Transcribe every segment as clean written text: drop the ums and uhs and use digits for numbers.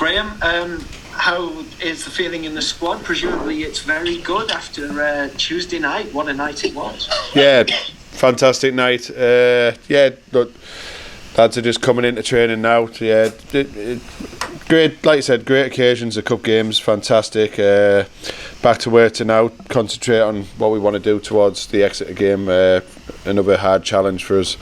Graeme, how is the feeling in the squad? Presumably it's very good after Tuesday night. What a night it was. Yeah, fantastic night. Look, lads are just coming into training now. Yeah, great, like I said, great occasions, the cup games, fantastic. Back to work to now concentrate on what we want to do towards the Exeter game. Another hard challenge for us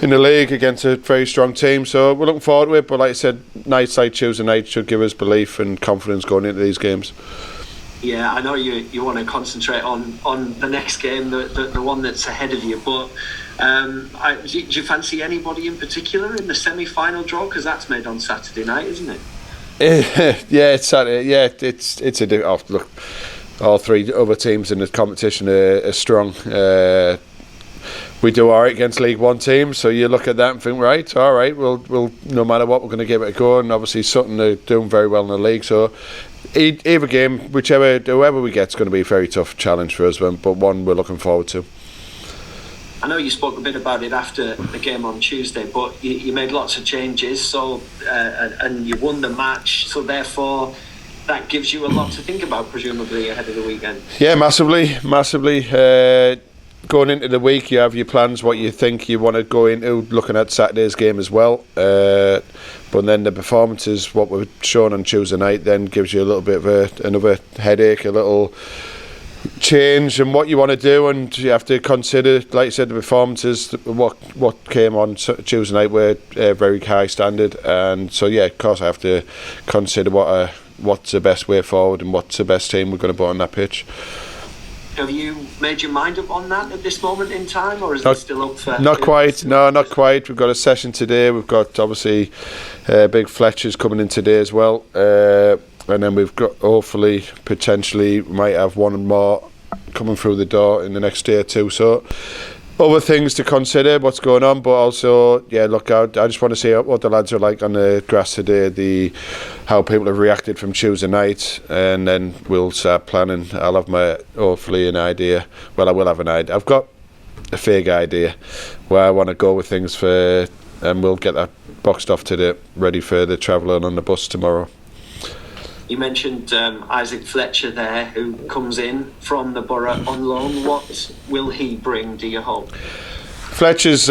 in the league against a very strong team. So we're looking forward to it. But like I said, nights like Tuesday night should give us belief and confidence going into these games. Yeah, I know you want to concentrate on the next game, the one that's ahead of you. But do you fancy anybody in particular in the semi-final draw? Because that's made on Saturday night, isn't it? Yeah, it's Saturday. Yeah, it's a look. All three other teams in the competition are strong. We do alright against League One teams, so you look at that and think, right, all right, we'll no matter what, we're going to give it a go. And obviously Sutton are doing very well in the league, so either game, whoever we get, is going to be a very tough challenge for us, but one we're looking forward to. I know you spoke a bit about it after the game on Tuesday, but you made lots of changes, so and you won the match, so therefore that gives you a lot to think about, presumably, ahead of the weekend. Yeah, massively. Going into the week, you have your plans, what you think you want to go into, looking at Saturday's game as well. But then the performances, what we've shown on Tuesday night, then gives you a little bit of another headache, a little change in what you want to do, and you have to consider, like I said, the performances. What came on Tuesday night were very high standard, and so yeah, of course I have to consider what's the best way forward and what's the best team we're going to put on that pitch. Have you made your mind up on that at this moment in time, or is it still up for... Not quite. No, not quite. We've got a session today. We've got, obviously, big Fletcher's coming in today as well. And then we've got, hopefully, potentially, we might have one more coming through the door in the next day or two. So, other things to consider, what's going on, but also, yeah, look, I just want to see what the lads are like on the grass today, how people have reacted from Tuesday night, and then we'll start planning. I'll have hopefully an idea. Well, I will have an idea. I've got a vague idea where I want to go with things and we'll get that boxed off today, ready for the travelling on the bus tomorrow. You mentioned Isaac Fletcher there, who comes in from the Borough on loan. What will he bring, do you hope? Fletcher's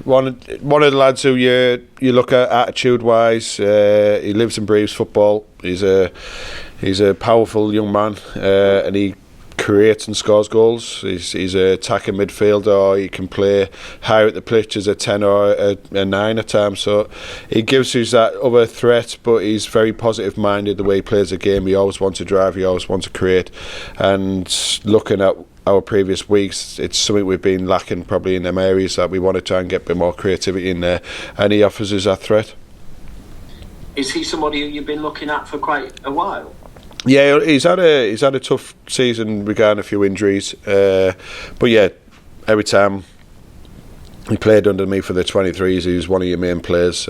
one of the lads who you look at attitude-wise. He lives and breathes football. He's a powerful young man, and he creates and scores goals. He's an attacking midfielder. He can play higher at the pitch as a 10 or a 9 at times. So he gives us that other threat, but he's very positive minded the way he plays the game. He always wants to drive, he always wants to create. And looking at our previous weeks, it's something we've been lacking probably in them areas, that we want to try and get a bit more creativity in there, and he offers us that threat. Is he somebody who you've been looking at for quite a while? Yeah, he's had a tough season regarding a few injuries, but yeah, every time he played under me for the 23s, he was one of your main players.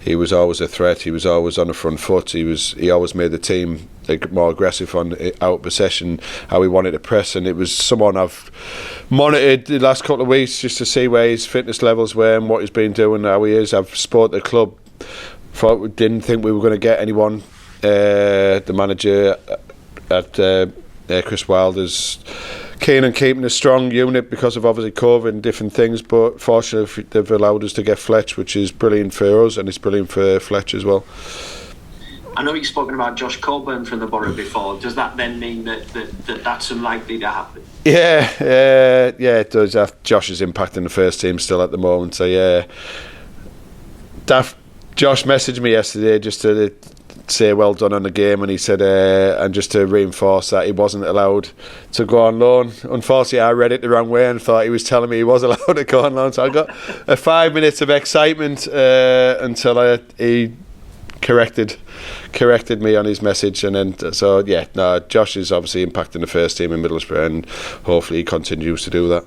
He was always a threat. He was always on the front foot. He always made the team more aggressive on out possession, how he wanted to press, and it was someone I've monitored the last couple of weeks just to see where his fitness levels were and what he's been doing, how he is. I've supported the club. Didn't think we were going to get anyone. The manager at Chris Wilder's keen on keeping a strong unit because of obviously COVID and different things, but fortunately they've allowed us to get Fletch, which is brilliant for us and it's brilliant for Fletch as well. I know you've spoken about Josh Coburn from the Borough before. Does that then mean that's unlikely to happen? Yeah, it does. Josh is impacting the first team still at the moment, so yeah. Josh messaged me yesterday just to say well done on the game, and he said and just to reinforce that he wasn't allowed to go on loan. Unfortunately, I read it the wrong way and thought he was telling me he was allowed to go on loan, so I got 5 minutes of excitement until he corrected me on his message, and then so yeah, no, Josh is obviously impacting the first team in Middlesbrough, and hopefully he continues to do that.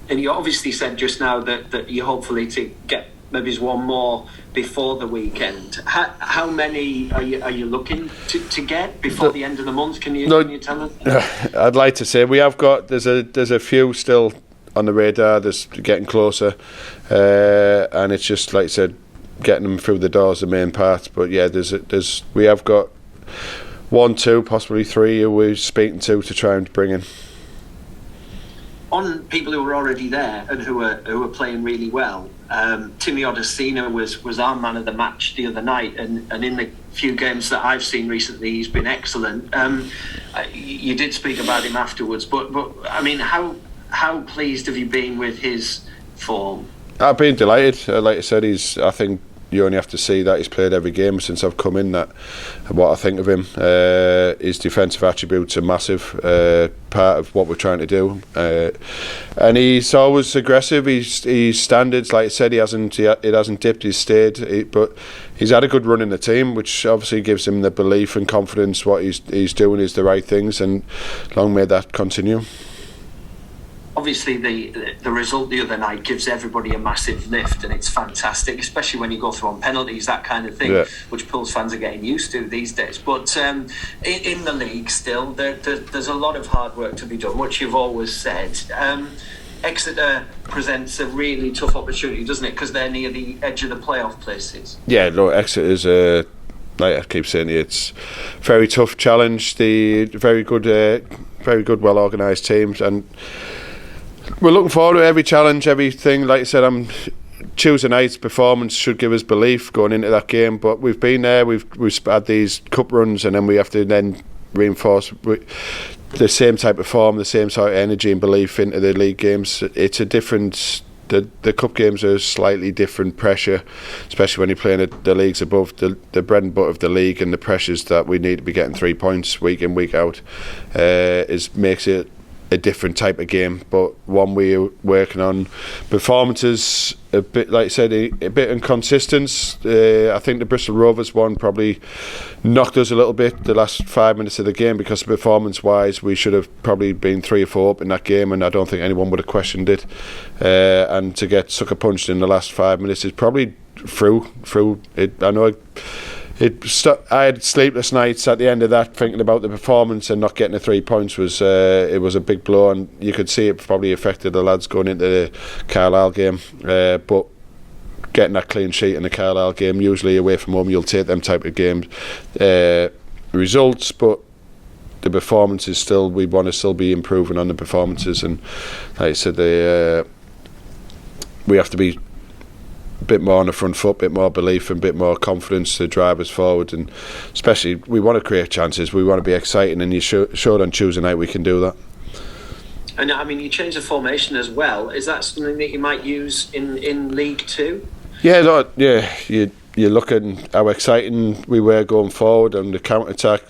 And you obviously said just now that you hopefully to get maybe one more before the weekend. How many are you looking to get before the end of the month? Can you tell us? I'd like to say we have got. There's a few still on the radar. There's getting closer, and it's just like I said, getting them through the doors the main part. But yeah, we have got 1, 2, possibly 3 who we're speaking to try and bring in. On people who were already there and who are playing really well, Timmy Odesina was our man of the match the other night, and in the few games that I've seen recently, he's been excellent. You did speak about him afterwards, but I mean, how pleased have you been with his form? I've been delighted. Like I said, I think you only have to see that he's played every game since I've come in. That what I think of him, his defensive attributes are massive, part of what we're trying to do, and he's always aggressive. His standards, like I said, it hasn't dipped. He's stayed, but he's had a good run in the team, which obviously gives him the belief and confidence. What he's doing is the right things, and long may that continue. Obviously, the result the other night gives everybody a massive lift, and it's fantastic, especially when you go through on penalties, that kind of thing, which Pools fans are getting used to these days. But in the league still, there's a lot of hard work to be done, which you've always said. Exeter presents a really tough opportunity, doesn't it? Because they're near the edge of the playoff places. Yeah, no, Exeter is like I keep saying, it's a very tough challenge. The very good, well organised teams, and we're looking forward to every challenge, everything. Like I said, Tuesday night's performance should give us belief going into that game. But we've been there, we've had these cup runs, and then we have to then reinforce the same type of form, the same sort of energy and belief into the league games. It's a different. The cup games are slightly different pressure, especially when you're playing at the leagues above. The bread and butter of the league and the pressures that we need to be getting 3 points week in, week out, makes it a different type of game, but one we're working on. Performances a bit, like I said, a bit inconsistent. I think the Bristol Rovers one probably knocked us a little bit the last 5 minutes of the game, because performance wise we should have probably been 3 or 4 up in that game, and I don't think anyone would have questioned it, and to get sucker punched in the last 5 minutes is probably through it. I know I had sleepless nights at the end of that, thinking about the performance, and not getting the 3 points was a big blow, and you could see it probably affected the lads going into the Carlisle game. But getting that clean sheet in the Carlisle game, usually away from home, you'll take them type of games results, but the performances still, we want to still be improving on the performances, and like I said, we have to be a bit more on the front foot, a bit more belief and a bit more confidence to drive us forward, and especially we want to create chances, we want to be exciting, and you showed on Tuesday night we can do that. And I mean, you changed the formation as well. Is that something that you might use in League 2? Yeah, you look at how exciting we were going forward, and the counter-attack.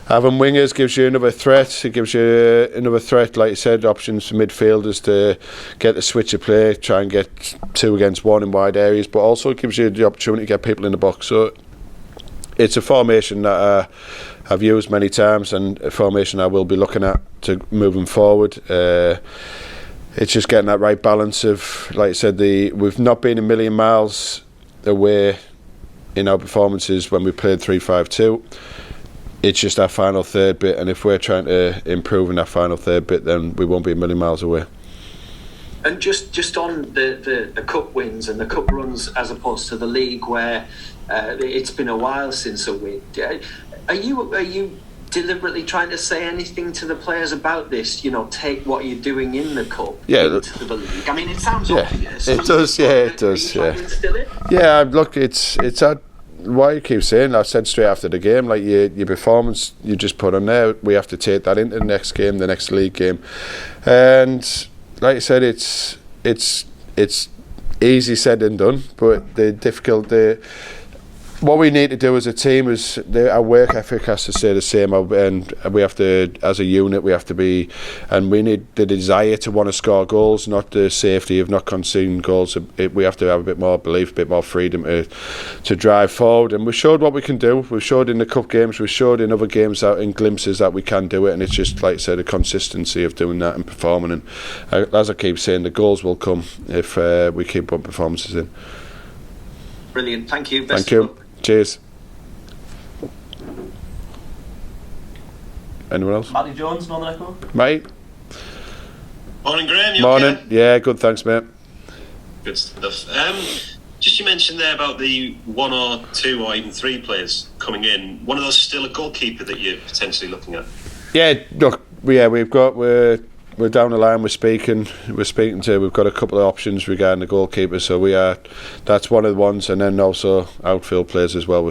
Having wingers gives you another threat. It gives you another threat, like you said, options for midfielders to get the switch of play, try and get 2 against 1 in wide areas, but also it gives you the opportunity to get people in the box. So it's a formation that I've used many times, and a formation I will be looking at to moving forward. It's just getting that right balance of, like I said, we've not been a million miles away in our performances when we played 3-5-2. It's just our final third bit, and if we're trying to improve in that final third bit, then we won't be a million miles away. And just on the cup wins and the cup runs, as opposed to the league, where it's been a while since a win, are you deliberately trying to say anything to the players about this? You know, take what you're doing in the cup into the league. I mean, it sounds obvious. It does. Yeah, look, it's why you keep saying, I said straight after the game, like your performance you just put on there, we have to take that into the next game, the next league game, and like I said, it's easy said than done, but what we need to do as a team is our work ethic has to stay the same, and we have to, as a unit, we have to be, and we need the desire to want to score goals, not the safety of not conceding goals. We have to have a bit more belief, a bit more freedom to drive forward, and we showed what we can do. We showed in the cup games, we showed in other games out in glimpses that we can do it, and it's just, like I said, a consistency of doing that and performing, and as I keep saying, the goals will come if we keep putting performances in. Brilliant, thank you. Thank you. Cheers. Anyone else? Matty Jones, Northern Echo. Mate. Morning, Graeme. Morning. Okay? Yeah, good. Thanks, mate. Good stuff. Just you mentioned there about the 1 or 2 or even 3 players coming in. One of those still a goalkeeper that you're potentially looking at? Yeah, look, we're down the line. We've got a couple of options regarding the goalkeeper. So that's one of the ones, and then also outfield players as well.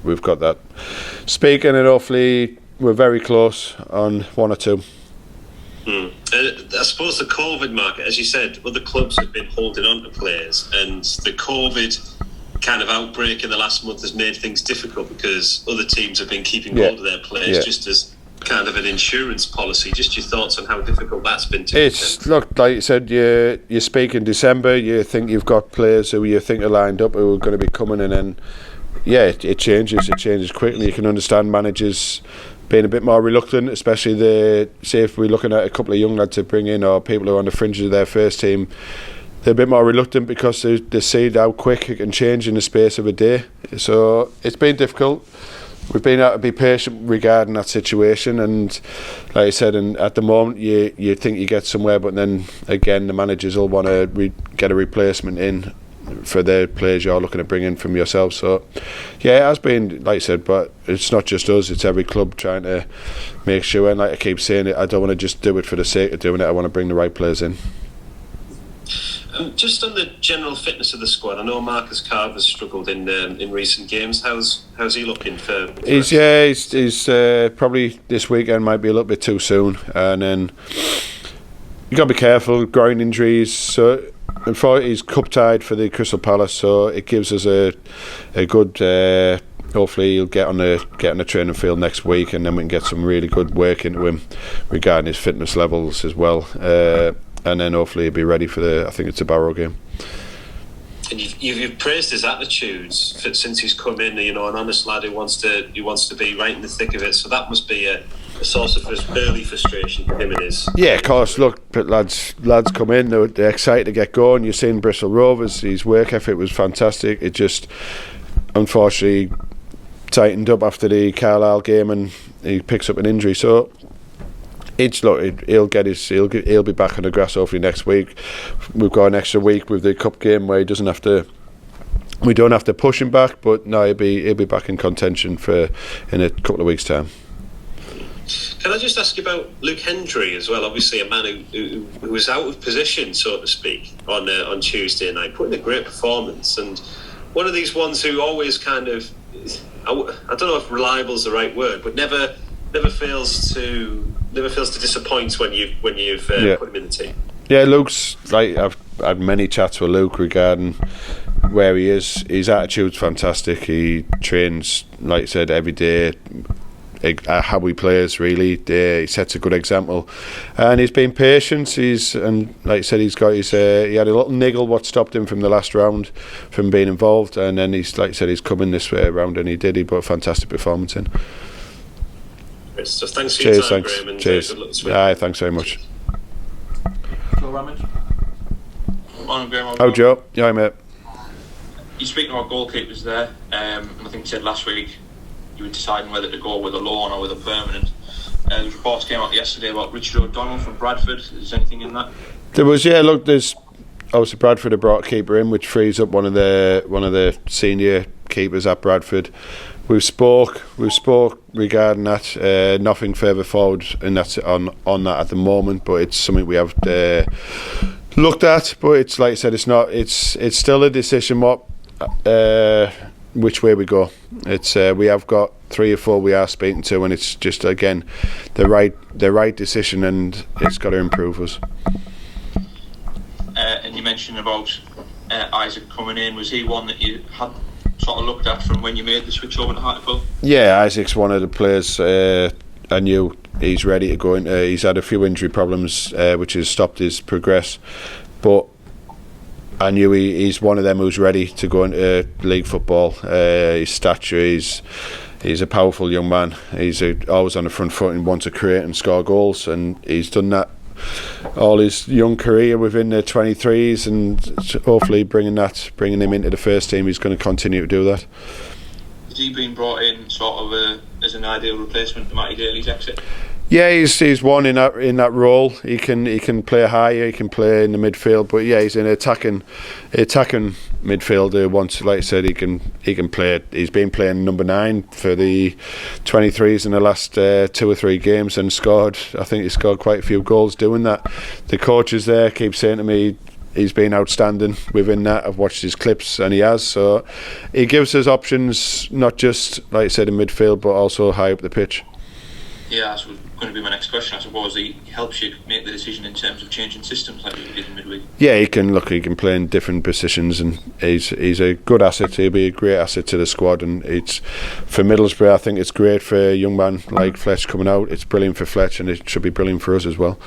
We've got that speaking, and hopefully we're very close on 1 or 2. I suppose the COVID market, as you said, other clubs have been holding on to players, and the COVID kind of outbreak in the last month has made things difficult because other teams have been keeping hold of their players just as kind of an insurance policy. Just your thoughts on how difficult that's been to look, like you said, you speak in December, you think you've got players who you think are lined up who are going to be coming, and then it changes quickly. You can understand managers being a bit more reluctant, especially say if we're looking at a couple of young lads to bring in or people who are on the fringes of their first team. They're a bit more reluctant because they see how quick it can change in the space of a day. So it's been difficult. We've been able to be patient regarding that situation, and like I said, and at the moment you think you get somewhere, but then again the managers all want to get a replacement in for the players you're looking to bring in from yourself. So it has been, like I said, but it's not just us, it's every club trying to make sure, and like I keep saying, I don't want to just do it for the sake of doing it. I want to bring the right players in. Just on the general fitness of the squad, I know Marcus Carver's struggled in recent games. How's he looking for he's probably this weekend might be a little bit too soon, and then you got to be careful, groin injuries. So he's cup tied for the Crystal Palace, so it gives us a good. Hopefully he'll get on the training field next week, and then we can get some really good work into him regarding his fitness levels as well. And then hopefully he'll be ready for I think it's a Barrow game. And you've praised his attitudes since he's come in. An honest lad who wants to be right in the thick of it. So that must be a source of early frustration for him and his. Yeah, of course. Look, lads come in. They're excited to get going. You've seen Bristol Rovers. His work ethic was fantastic. It just unfortunately tightened up after the Carlisle game, and he picks up an injury. So. He'll be back on the grass hopefully next week. We've got an extra week with the cup game where we don't have to push him back, but no, he'll be back in contention in a couple of weeks' time. Can I just ask you about Luke Hendry as well? Obviously, a man who was out of position, so to speak, on Tuesday night, put in a great performance, and one of these ones who always kind of, I don't know if reliable is the right word, but never fails to disappoint when you've put him in the team. Yeah, Luke's I've had many chats with Luke regarding where he is. His attitude's fantastic. He trains, like I said, every day. How he plays, really, he sets a good example, and he's been patient. And like I said, he had a little niggle what stopped him from the last round from being involved, and then he's come in this way around, and he put a fantastic performance in. So thanks for your time, Graeme, and cheers. Good luck this week. Aye, thanks very much. Joe Ramage. Morning, Graeme. Oh, Joe. Yeah, mate. You speaking about goalkeepers there, and I think you said last week you were deciding whether to go with a loan or with a permanent. The reports came out yesterday about Richard O'Donnell from Bradford. Is there anything in that? There was, look, there's obviously Bradford have brought a keeper in, which frees up one of the senior keepers at Bradford. We've spoke regarding that. Nothing further forward in that on that at the moment, but it's something we have looked at. But it's like I said, it's not. It's still a decision which way we go. It's we have got 3 or 4 we are speaking to, and it's just again the right decision, and it's got to improve us. And you mentioned about Isaac coming in. Was he one that you had sort of looked at from when you made the switch over to Hartlepool? Yeah, Isaac's one of the players I knew he's ready to go into. He's had a few injury problems which has stopped his progress, but I knew he's one of them who's ready to go into league football. His stature, he's a powerful young man. He's always on the front foot and wants to create and score goals, and he's done that all his young career within the 23s, and hopefully bringing him into the first team, he's going to continue to do that. Has he been brought in sort of as an ideal replacement to Matty Daly's exit? Yeah, he's one in that role. He can play higher, he can play in the midfield, but yeah, he's an attacking midfielder. Once, like I said, he can play. He's been playing number 9 for the 23s in the last 2 or 3 games and scored. I think he scored quite a few goals doing that. The coaches there keep saying to me he's been outstanding within that. I've watched his clips and he has. So he gives us options, not just like I said in midfield, but also high up the pitch. Yeah, that's going to be my next question. I suppose he helps you make the decision in terms of changing systems like you did in midweek. Yeah, he can play in different positions, and he's a good asset. He'll be a great asset to the squad, and it's for Middlesbrough. I think it's great for a young man like Fletch coming out. It's brilliant for Fletch, and it should be brilliant for us as well.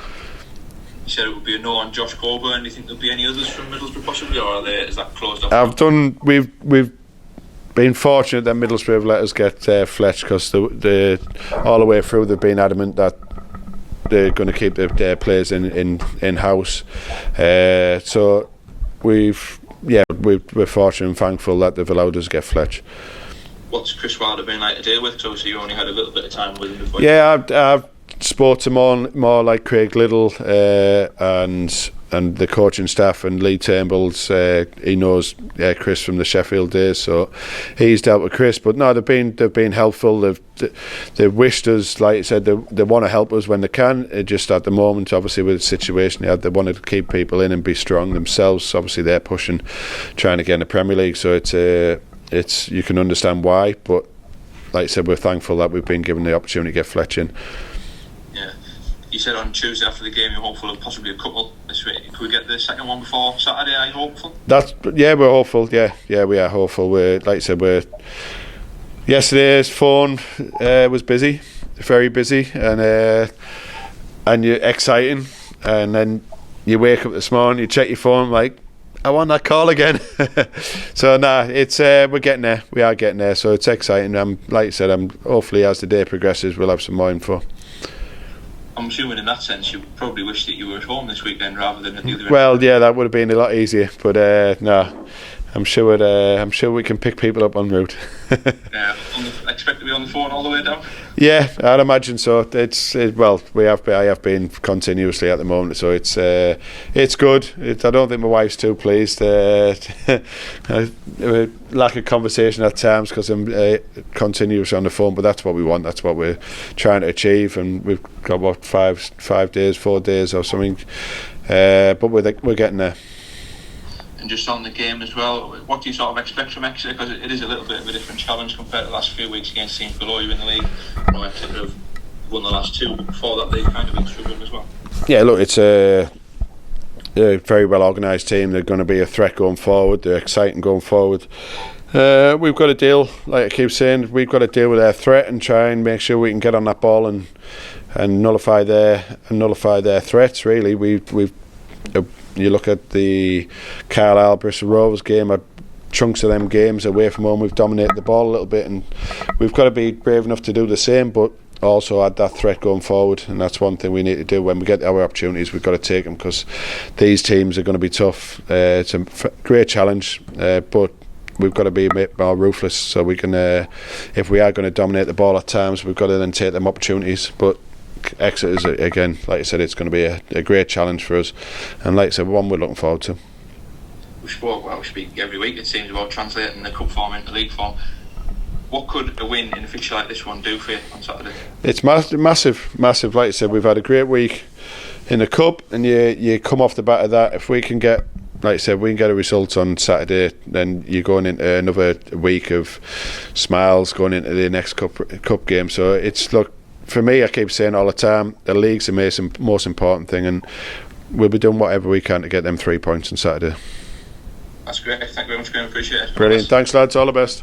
You said it would be a no on Josh Coburn. Do you think there'll be any others from Middlesbrough possibly, or is that closed off? We've been fortunate that Middlesbrough have let us get Fletch, because all the way through they've been adamant that they're going to keep their players in house. So we're fortunate and thankful that they've allowed us to get Fletch. What's Chris Wilder been like to deal with? Because obviously you only had a little bit of time with him before. Yeah, I've spoke to more like Craig Liddell and the coaching staff, and Lee Turnbull's he knows Chris from the Sheffield days, so he's dealt with Chris. But no, they've been helpful. They've wished us, like I said, they want to help us when they can. Just at the moment, obviously with the situation they wanted to keep people in and be strong themselves. Obviously they're pushing, trying to get in the Premier League, so it's you can understand why. But like I said, we're thankful that we've been given the opportunity to get Fletch in. You said on Tuesday after the game you're hopeful of possibly a couple this week. Could we get the second one before Saturday? Are you hopeful? We're hopeful. Yeah, we are hopeful. Like I said, yesterday's phone was busy, very busy, and you're exciting, and then you wake up this morning, you check your phone, like, I want that call again. So it's we're getting there. We are getting there. So it's exciting. Like I said, hopefully as the day progresses, we'll have some more info. I'm assuming in that sense you probably wish that you were at home this weekend rather than at the other end. Well, yeah, that would have been a lot easier, but I'm sure we can pick people up en route. Expect to be on the phone all the way down? Yeah, I'd imagine so. I have been continuously at the moment, so it's good. I don't think my wife's too pleased. Lack of conversation at times because I'm continuous on the phone, but that's what we want. That's what we're trying to achieve, and we've got 4 days or something. But we're getting there. And just on the game as well, what do you sort of expect from Exeter? Because it is a little bit of a different challenge compared to the last few weeks against teams below you in the league. Exeter have won the last 2, but before that they've kind of been struggling as well. Yeah, look, it's a very well organised team. They're going to be a threat going forward. They're exciting going forward. We've got to deal, like I keep saying, we've got to deal with their threat and try and make sure we can get on that ball and nullify their threats. Really, you look at the Carlisle Bristol Rovers game, or chunks of them games away from home, we've dominated the ball a little bit, and we've got to be brave enough to do the same, but also add that threat going forward. And that's one thing we need to do when we get our opportunities. We've got to take them, because these teams are going to be tough. It's a great challenge, but we've got to be a bit more ruthless, so we can if we are going to dominate the ball at times, we've got to then take them opportunities. But Exeter is, again, like I said, it's going to be a great challenge for us, and like I said, one we're looking forward to. We speak every week, it seems, about translating the cup form into league form. What could a win in a fixture like this one do for you on Saturday? It's massive. Like I said, we've had a great week in the cup, and you come off the back of that. If we can get, like I said, we can get a result on Saturday, then you're going into another week of smiles going into the next cup game. So it's, look, for me, I keep saying all the time, the league's the most important thing, and we'll be doing whatever we can to get them 3 points on Saturday. That's great. Thank you very much, Graeme. Appreciate it. Brilliant. Thanks, lads. All the best.